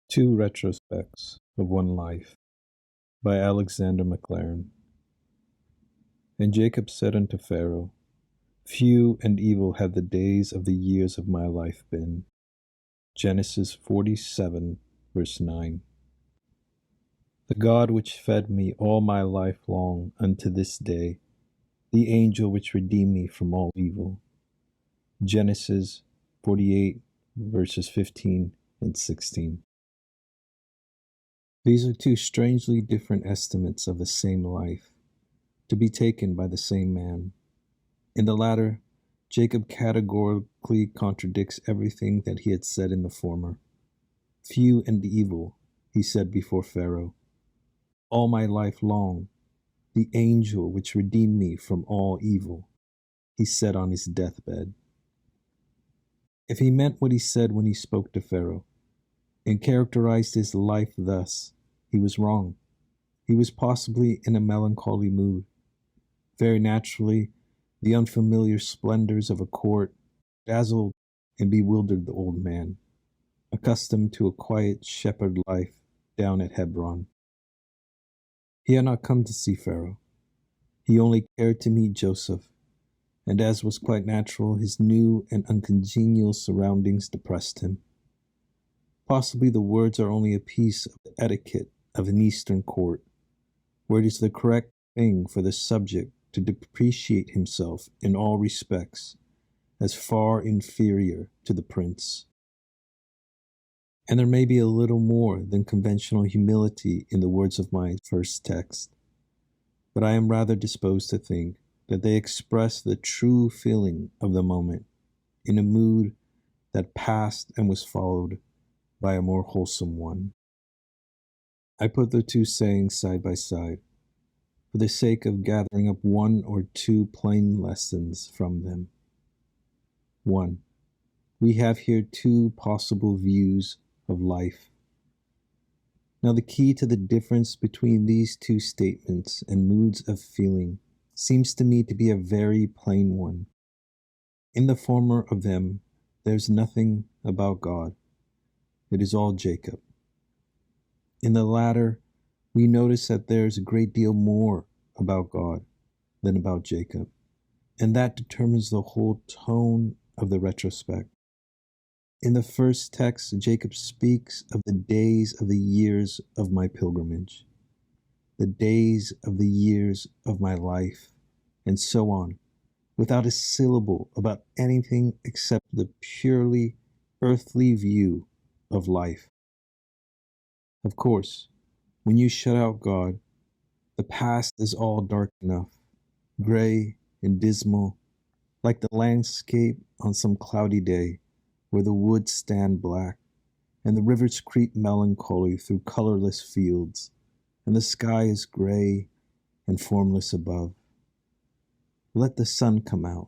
Two Retrospects of One Life by Alexander Maclaren. And Jacob said unto Pharaoh, Few and evil have the days of the years of my life been. Genesis 47, verse 9. The God which fed me all my life long unto this day, the angel which redeemed me from all evil. Genesis 48, verses 15 and 16. These are two strangely different estimates of the same life, to be taken by the same man. In the latter, Jacob categorically contradicts everything that he had said in the former. Few and evil, he said before Pharaoh. All my life long, the angel which redeemed me from all evil, he said on his deathbed. If he meant what he said when he spoke to Pharaoh, and characterized his life thus, he was wrong. He was possibly in a melancholy mood. Very naturally, the unfamiliar splendors of a court dazzled and bewildered the old man, accustomed to a quiet shepherd life down at Hebron. He had not come to see Pharaoh. He only cared to meet Joseph, and as was quite natural, his new and uncongenial surroundings depressed him. Possibly the words are only a piece of the etiquette of an Eastern court, where it is the correct thing for the subject to depreciate himself in all respects as far inferior to the prince. And there may be a little more than conventional humility in the words of my first text, but I am rather disposed to think that they express the true feeling of the moment in a mood that passed and was followed by a more wholesome one. I put the two sayings side by side for the sake of gathering up one or two plain lessons from them. 1. We have here two possible views of life. Now the key to the difference between these two statements and moods of feeling seems to me to be a very plain one. In the former of them, there's nothing about God. It is all Jacob. In the latter, we notice that there's a great deal more about God than about Jacob, and that determines the whole tone of the retrospect. In the first text, Jacob speaks of the days of the years of my pilgrimage, the days of the years of my life, and so on, without a syllable about anything except the purely earthly view of life. Of course, when you shut out God, the past is all dark enough, gray and dismal, like the landscape on some cloudy day where the woods stand black and the rivers creep melancholy through colorless fields and the sky is gray and formless above. Let the sun come out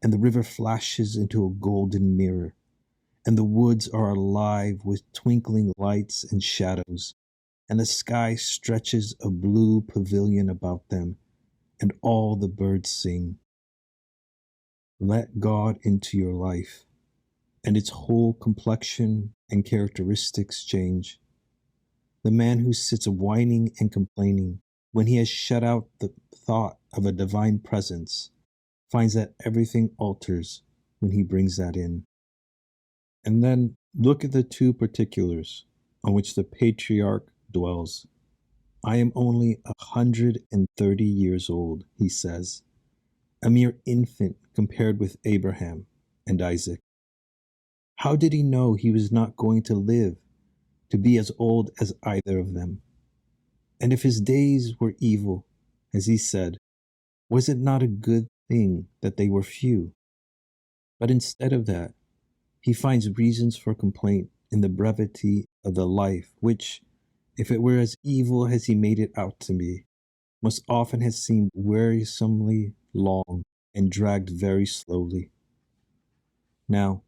and the river flashes into a golden mirror and the woods are alive with twinkling lights and shadows, and the sky stretches a blue pavilion about them, and all the birds sing. Let God into your life, and its whole complexion and characteristics change. The man who sits whining and complaining when he has shut out the thought of a divine presence finds that everything alters when he brings that in. And then look at the two particulars on which the patriarch dwells. I am only 130 years old, he says, a mere infant compared with Abraham and Isaac. How did he know he was not going to live to be as old as either of them? And if his days were evil, as he said, was it not a good thing that they were few? But instead of that, he finds reasons for complaint in the brevity of the life which, if it were as evil as he made it out to be, must often have seemed wearisomely long and dragged very slowly. Now,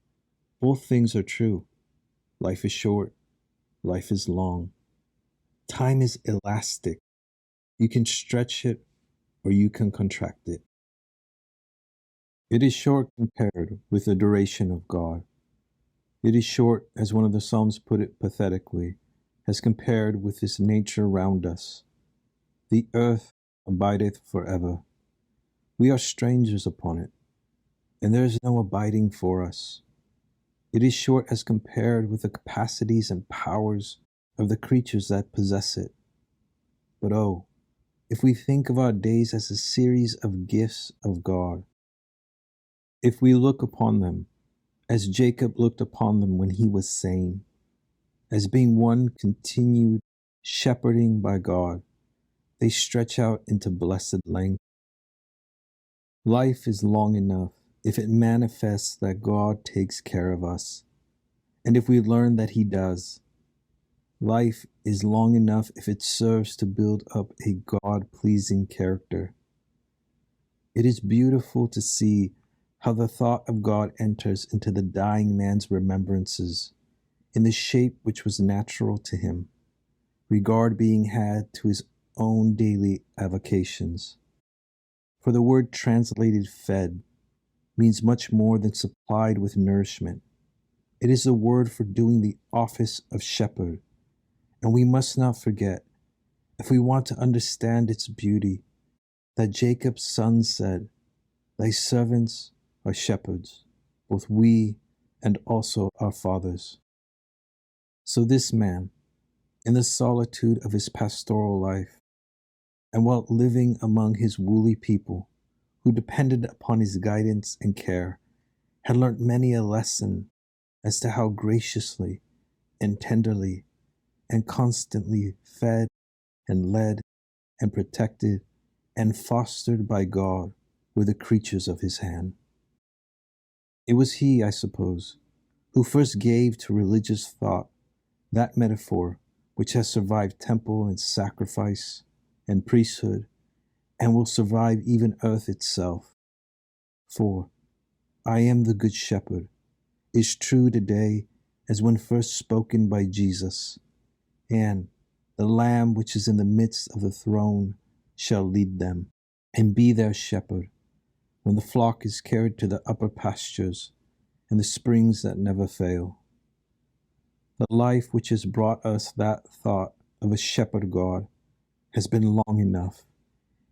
both things are true. Life is short. Life is long. Time is elastic. You can stretch it or you can contract it. It is short compared with the duration of God. It is short, as one of the Psalms put it pathetically, as compared with this nature round us. The earth abideth forever. We are strangers upon it, and there is no abiding for us. It is short as compared with the capacities and powers of the creatures that possess it. But oh, if we think of our days as a series of gifts of God, if we look upon them as Jacob looked upon them when he was sane, as being one continued shepherding by God, they stretch out into blessed length. Life is long enough if it manifests that God takes care of us, and if we learn that He does. Life is long enough if it serves to build up a God-pleasing character. It is beautiful to see how the thought of God enters into the dying man's remembrances in the shape which was natural to him, regard being had to his own daily avocations. For the word translated fed means much more than supplied with nourishment. It is a word for doing the office of shepherd, and we must not forget, if we want to understand its beauty, that Jacob's son said, "Thy servants are shepherds, both we and also our fathers." So this man, in the solitude of his pastoral life, and while living among his woolly people, who depended upon his guidance and care, had learnt many a lesson as to how graciously and tenderly and constantly fed and led and protected and fostered by God were the creatures of his hand. It was he, I suppose, who first gave to religious thought that metaphor which has survived temple and sacrifice and priesthood and will survive even earth itself. For "I am the good shepherd" is true today as when first spoken by Jesus, and "the Lamb which is in the midst of the throne shall lead them, and be their shepherd, when the flock is carried to the upper pastures and the springs that never fail." The life which has brought us that thought of a shepherd God has been long enough,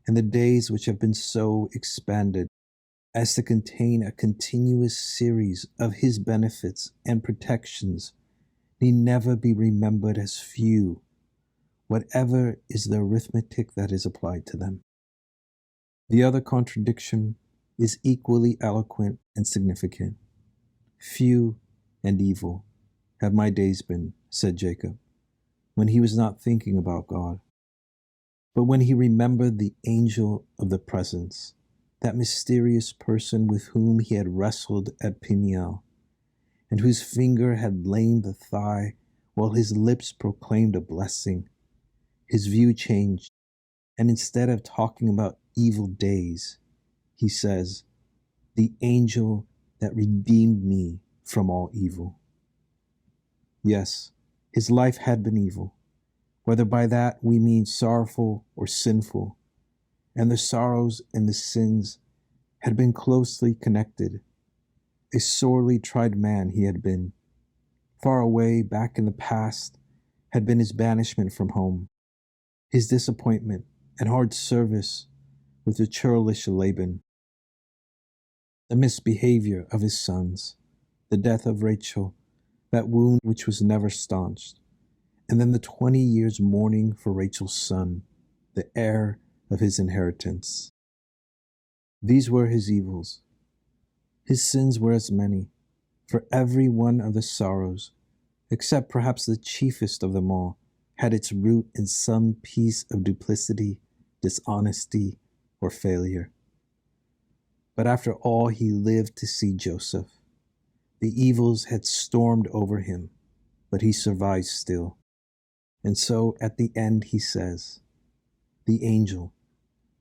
and the days which have been so expanded as to contain a continuous series of his benefits and protections need never be remembered as few, whatever is the arithmetic that is applied to them. The other contradiction is equally eloquent and significant. "Few and evil have my days been," said Jacob, when he was not thinking about God, but when he remembered the angel of the presence, that mysterious person with whom he had wrestled at Peniel, and whose finger had lamed the thigh while his lips proclaimed a blessing. His view changed, and instead of talking about evil days, he says, "the angel that redeemed me from all evil." Yes, his life had been evil, whether by that we mean sorrowful or sinful, and the sorrows and the sins had been closely connected. A sorely tried man he had been. Far away back in the past had been his banishment from home, his disappointment and hard service with the churlish Laban, the misbehavior of his sons, the death of Rachel, that wound which was never staunched, and then the 20 years mourning for Rachel's son, the heir of his inheritance. These were his evils. His sins were as many, for every one of the sorrows, except perhaps the chiefest of them all, had its root in some piece of duplicity, dishonesty, or failure. But after all, he lived to see Joseph. The evils had stormed over him, but he survived still. And so at the end he says, "The angel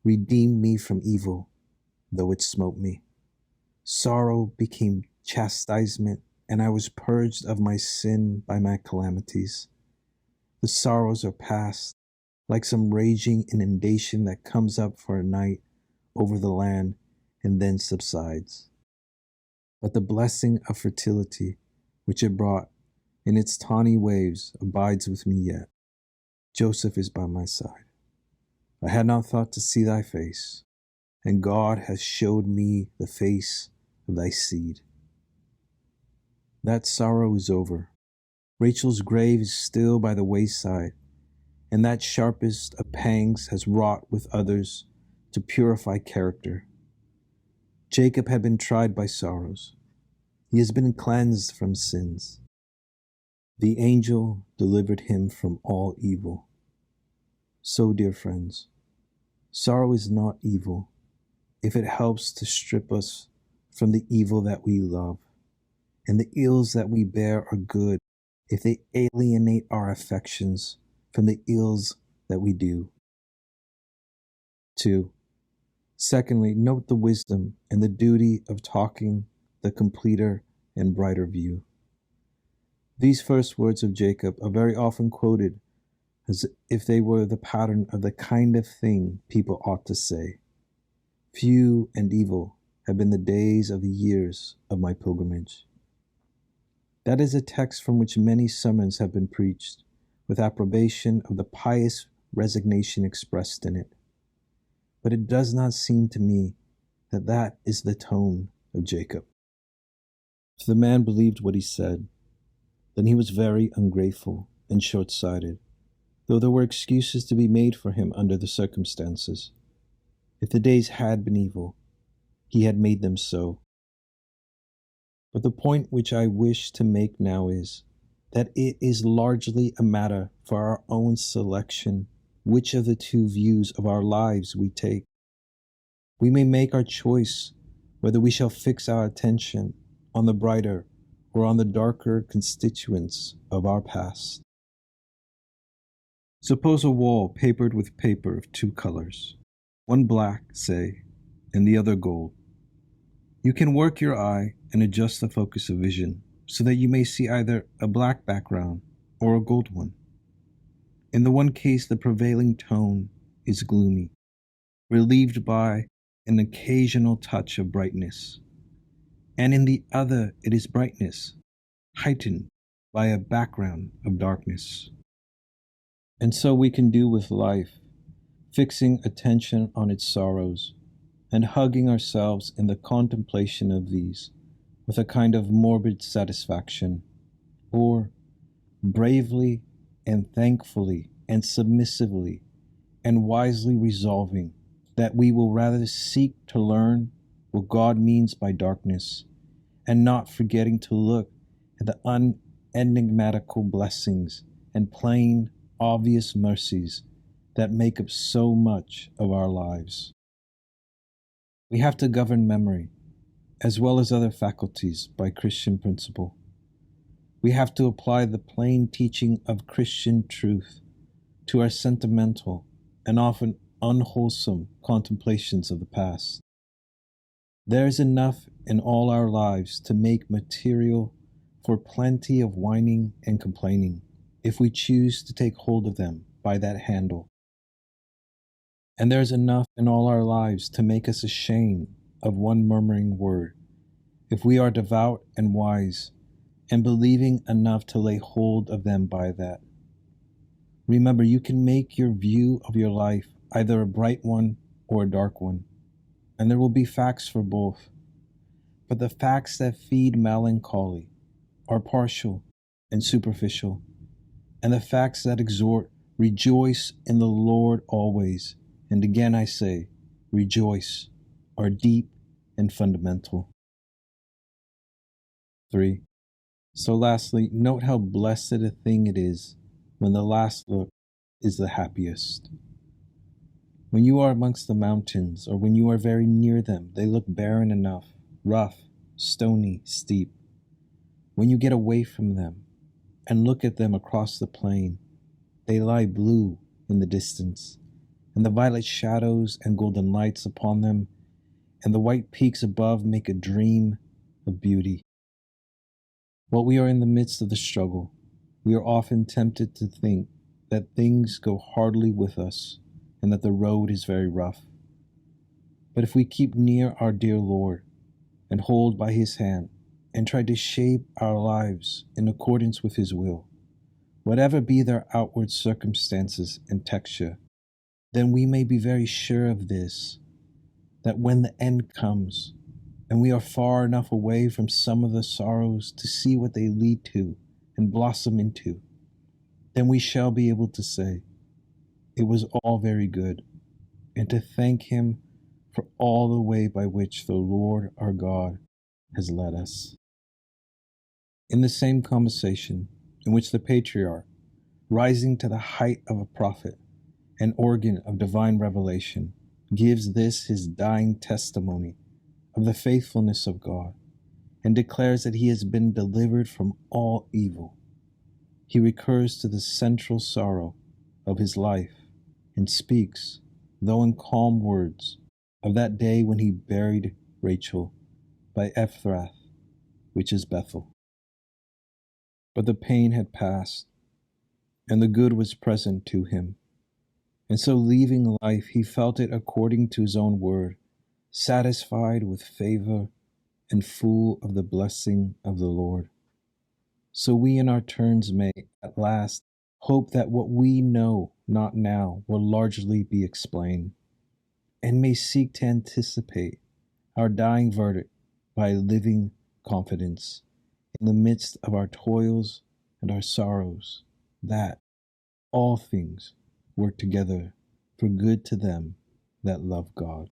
redeemed me from evil, though it smote me. Sorrow became chastisement, and I was purged of my sin by my calamities. The sorrows are past, like some raging inundation that comes up for a night over the land and then subsides. But the blessing of fertility which it brought in its tawny waves, abides with me yet. Joseph is by my side. I had not thought to see thy face, and God has showed me the face of thy seed. That sorrow is over. Rachel's grave is still by the wayside, and that sharpest of pangs has wrought with others to purify character. Jacob had been tried by sorrows. He has been cleansed from sins. The angel delivered him from all evil. So, dear friends, sorrow is not evil if it helps to strip us from the evil that we love, and the ills that we bear are good if they alienate our affections from the ills that we do. 2. Secondly, note the wisdom and the duty of talking the completer and brighter view. These first words of Jacob are very often quoted as if they were the pattern of the kind of thing people ought to say. Few and evil have been the days of the years of my pilgrimage. That is a text from which many sermons have been preached, with approbation of the pious resignation expressed in it. But it does not seem to me that that is the tone of Jacob. If the man believed what he said, then he was very ungrateful and short-sighted, though there were excuses to be made for him under the circumstances. If the days had been evil, he had made them so. But the point which I wish to make now is that it is largely a matter for our own selection which of the two views of our lives we take. We may make our choice whether we shall fix our attention on the brighter or on the darker constituents of our past. Suppose a wall papered with paper of two colors, one black, say, and the other gold. You can work your eye and adjust the focus of vision so that you may see either a black background or a gold one. In the one case, the prevailing tone is gloomy, relieved by an occasional touch of brightness, and in the other it is brightness, heightened by a background of darkness. And so we can do with life, fixing attention on its sorrows, and hugging ourselves in the contemplation of these with a kind of morbid satisfaction, or bravely and thankfully and submissively and wisely resolving that we will rather seek to learn what God means by darkness, and not forgetting to look at the unenigmatical blessings and plain, obvious mercies that make up so much of our lives. We have to govern memory, as well as other faculties, by Christian principle. We have to apply the plain teaching of Christian truth to our sentimental and often unwholesome contemplations of the past. There is enough in all our lives to make material for plenty of whining and complaining, if we choose to take hold of them by that handle. And there is enough in all our lives to make us ashamed of one murmuring word, if we are devout and wise, and believing enough to lay hold of them by that. Remember, you can make your view of your life either a bright one or a dark one, and there will be facts for both. But the facts that feed melancholy are partial and superficial, and the facts that exhort, rejoice in the Lord always, and again I say, rejoice, are deep and fundamental. 3. So lastly, note how blessed a thing it is when the last look is the happiest. When you are amongst the mountains, or when you are very near them, they look barren enough, rough, stony, steep. When you get away from them and look at them across the plain, they lie blue in the distance, and the violet shadows and golden lights upon them and the white peaks above make a dream of beauty. While we are in the midst of the struggle, we are often tempted to think that things go hardly with us and that the road is very rough. But if we keep near our dear Lord and hold by his hand and try to shape our lives in accordance with His will, whatever be their outward circumstances and texture, then we may be very sure of this, that when the end comes, and we are far enough away from some of the sorrows to see what they lead to and blossom into, then we shall be able to say, it was all very good, and to thank Him for all the way by which the Lord our God has led us. In the same conversation in which the patriarch, rising to the height of a prophet, an organ of divine revelation, gives this his dying testimony of the faithfulness of God, and declares that he has been delivered from all evil, he recurs to the central sorrow of his life and speaks, though in calm words, of that day when he buried Rachel by Ephrath, which is Bethel. But the pain had passed, and the good was present to him. And so leaving life, he felt it according to his own word, satisfied with favor and full of the blessing of the Lord. So we in our turns may, at last, hope that what we know not now will largely be explained, and may seek to anticipate our dying verdict by living confidence in the midst of our toils and our sorrows, that all things work together for good to them that love God.